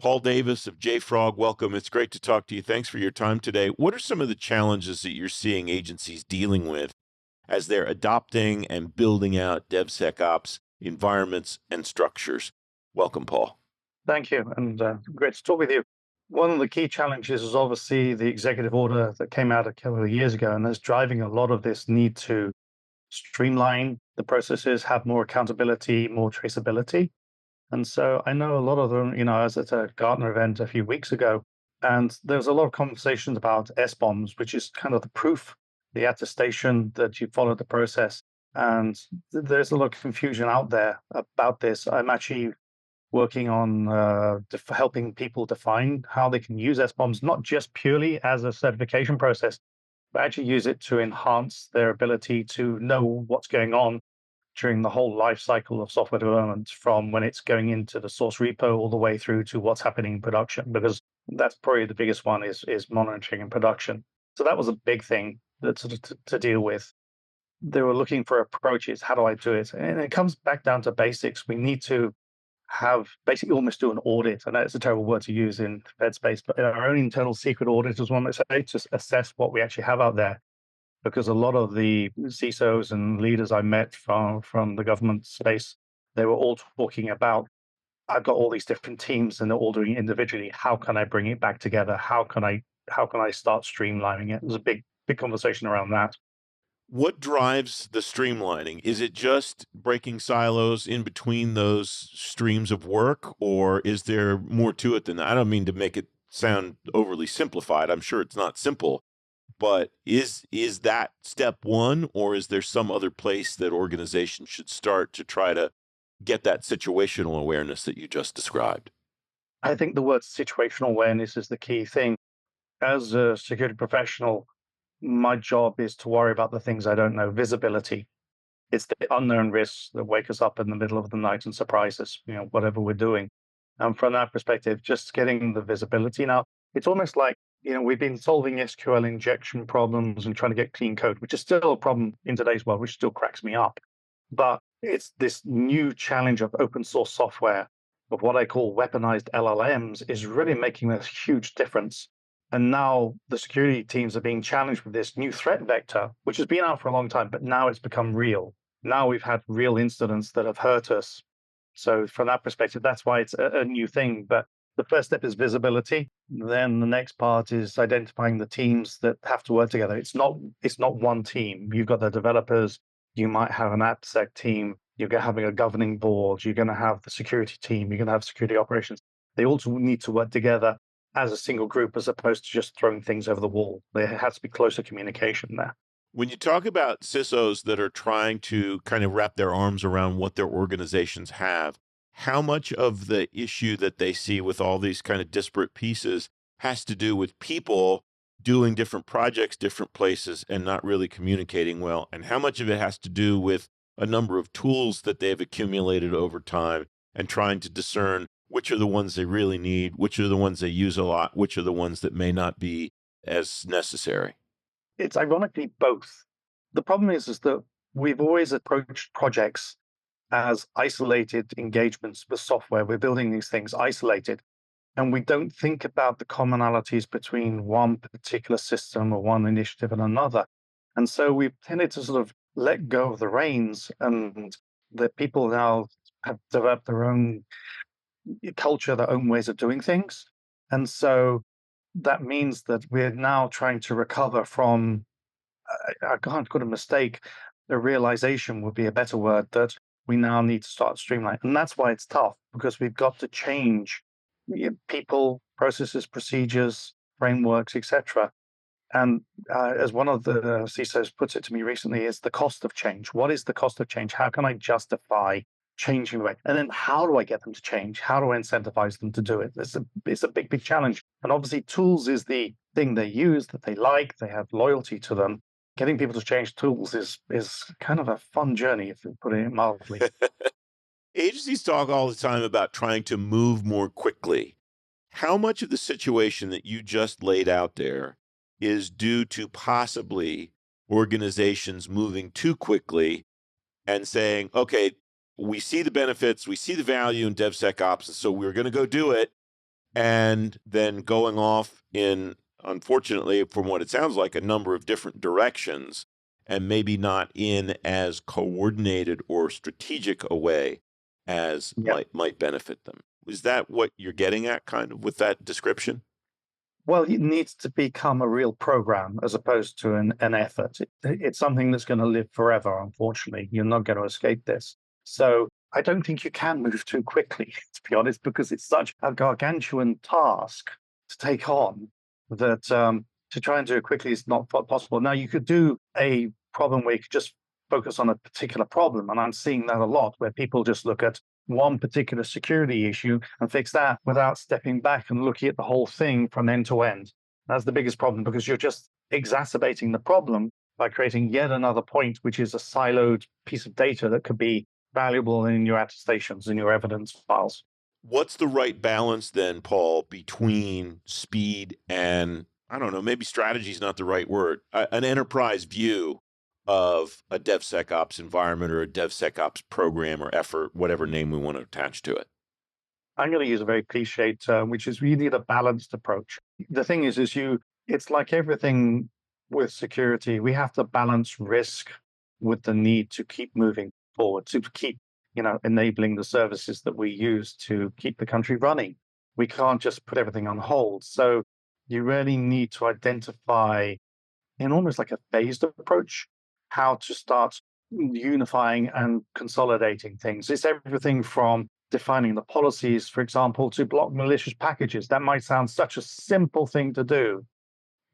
Paul Davis of JFrog, welcome. It's great to talk to you. Thanks for your time today. What are some of the challenges that you're seeing agencies dealing with as they're adopting and building out DevSecOps environments and structures? Welcome, Paul. Thank you, and great to talk with you. One of the key challenges is obviously the executive order that came out a couple of years ago, and that's driving a lot of this need to streamline the processes, have more accountability, more traceability. And so I know a lot of them, I was at a Gartner event a few weeks ago, and there was a lot of conversations about S-bombs, which is kind of the proof, the attestation that you followed the process. And there's a lot of confusion out there about this. I'm actually working on helping people define how they can use SBOMs, not just purely as a certification process, but actually use it to enhance their ability to know what's going on during the whole life cycle of software development, from when it's going into the source repo all the way through to what's happening in production, because that's probably the biggest one is monitoring in production. So that was a big thing to deal with. They were looking for approaches. How do I do it? And it comes back down to basics. We need to have basically almost do an audit. I know it's a terrible word to use in Fed space, but our own internal secret audit is one that's to assess what we actually have out there. Because a lot of the CISOs and leaders I met from the government space, they were all talking about, I've got all these different teams and they're all doing it individually. How can I bring it back together? How can I start streamlining it? There's a big conversation around that. What drives the streamlining? Is it just breaking silos in between those streams of work, or is there more to it than that? I don't mean to make it sound overly simplified. I'm sure it's not simple, but is that step one, or is there some other place that organizations should start to try to get that situational awareness that you just described? I think the word situational awareness is the key thing. As a security professional, my job is to worry about the things I don't know. Visibility. It's the unknown risks that wake us up in the middle of the night and surprise us, whatever we're doing. And from that perspective, just getting the visibility. Now, it's almost like, we've been solving SQL injection problems and trying to get clean code, which is still a problem in today's world, which still cracks me up. But it's this new challenge of open source software, of what I call weaponized LLMs, is really making a huge difference. And now the security teams are being challenged with this new threat vector, which has been out for a long time, but now it's become real. Now we've had real incidents that have hurt us. So from that perspective, that's why it's a new thing. But the first step is visibility. Then the next part is identifying the teams that have to work together. It's not one team. You've got the developers. You might have an AppSec team. You're having a governing board. You're going to have the security team. You're going to have security operations. They also need to work together as a single group, as opposed to just throwing things over the wall. There has to be closer communication there. When you talk about CISOs that are trying to kind of wrap their arms around what their organizations have, how much of the issue that they see with all these kind of disparate pieces has to do with people doing different projects, different places, and not really communicating well? And how much of it has to do with a number of tools that they've accumulated over time and trying to discern which are the ones they really need, which are the ones they use a lot, which are the ones that may not be as necessary? It's ironically both. The problem is that we've always approached projects as isolated engagements with software. We're building these things isolated, and we don't think about the commonalities between one particular system or one initiative and another. And so we've tended to sort of let go of the reins, and the people now have developed their own culture, their own ways of doing things. And so that means that we're now trying to recover from, I can't call it a mistake, a realization would be a better word, that we now need to start streamlining. And that's why it's tough, because we've got to change people, processes, procedures, frameworks, etc. And as one of the CISOs puts it to me recently, is the cost of change. What is the cost of change? How can I justify changing the way? And then how do I get them to change? How do I incentivize them to do it? It's a big challenge. And obviously tools is the thing they use, that they like, they have loyalty to them. Getting people to change tools is kind of a fun journey, if you put it mildly. Agencies talk all the time about trying to move more quickly. How much of the situation that you just laid out there is due to possibly organizations moving too quickly and saying, okay, we see the benefits, we see the value in DevSecOps, and so we're going to go do it. and then going off in, unfortunately, from what it sounds like, a number of different directions, and maybe not in as coordinated or strategic a way as Yeah. might benefit them. Is that what you're getting at, kind of, with that description? Well, it needs to become a real program as opposed to an effort. It's something that's going to live forever, unfortunately. You're not going to escape this. So I don't think you can move too quickly, to be honest, because it's such a gargantuan task to take on that to try and do it quickly is not possible. Now, you could do a problem where you could just focus on a particular problem. And I'm seeing that a lot where people just look at one particular security issue and fix that without stepping back and looking at the whole thing from end to end. That's the biggest problem because you're just exacerbating the problem by creating yet another point, which is a siloed piece of data that could be valuable in your attestations, in your evidence files. What's the right balance then, Paul, between speed and, I don't know, maybe strategy is not the right word, an enterprise view of a DevSecOps environment or a DevSecOps program or effort, whatever name we want to attach to it? I'm going to use a very cliched term, which is we need a balanced approach. The thing is it's like everything with security, we have to balance risk with the need to keep moving forward, to keep, enabling the services that we use to keep the country running. We can't just put everything on hold. So you really need to identify in almost like a phased approach how to start unifying and consolidating things. It's everything from defining the policies, for example, to block malicious packages. That might sound such a simple thing to do,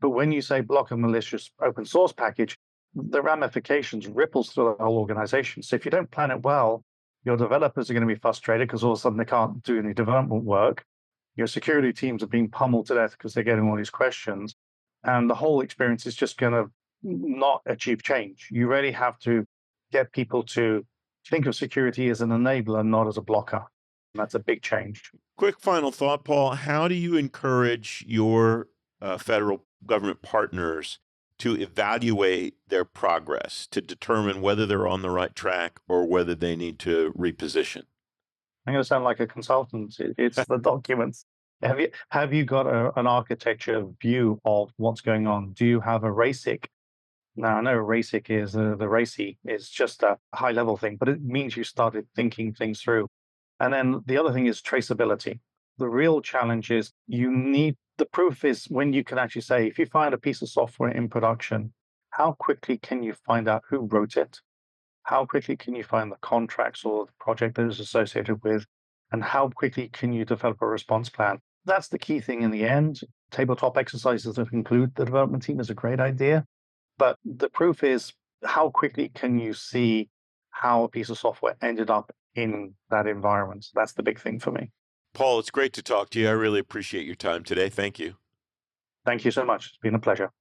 but when you say block a malicious open source package, the ramifications ripples through the whole organization. So if you don't plan it well, your developers are going to be frustrated because all of a sudden they can't do any development work. Your security teams are being pummeled to death because they're getting all these questions. And the whole experience is just going to not achieve change. You really have to get people to think of security as an enabler, not as a blocker. And that's a big change. Quick final thought, Paul. How do you encourage your federal government partners to evaluate their progress to determine whether they're on the right track or whether they need to reposition? I'm going to sound like a consultant. It's the documents. Have you got an architecture view of what's going on? Do you have a RACIC? Now, I know RACIC is the RACI is just a high level thing, but it means you started thinking things through. And then the other thing is traceability. The real challenge is the proof is when you can actually say, if you find a piece of software in production, how quickly can you find out who wrote it? How quickly can you find the contracts or the project that is associated with? And how quickly can you develop a response plan? That's the key thing in the end. Tabletop exercises that include the development team is a great idea. But the proof is how quickly can you see how a piece of software ended up in that environment? That's the big thing for me. Paul, it's great to talk to you. I really appreciate your time today. Thank you. Thank you so much. It's been a pleasure.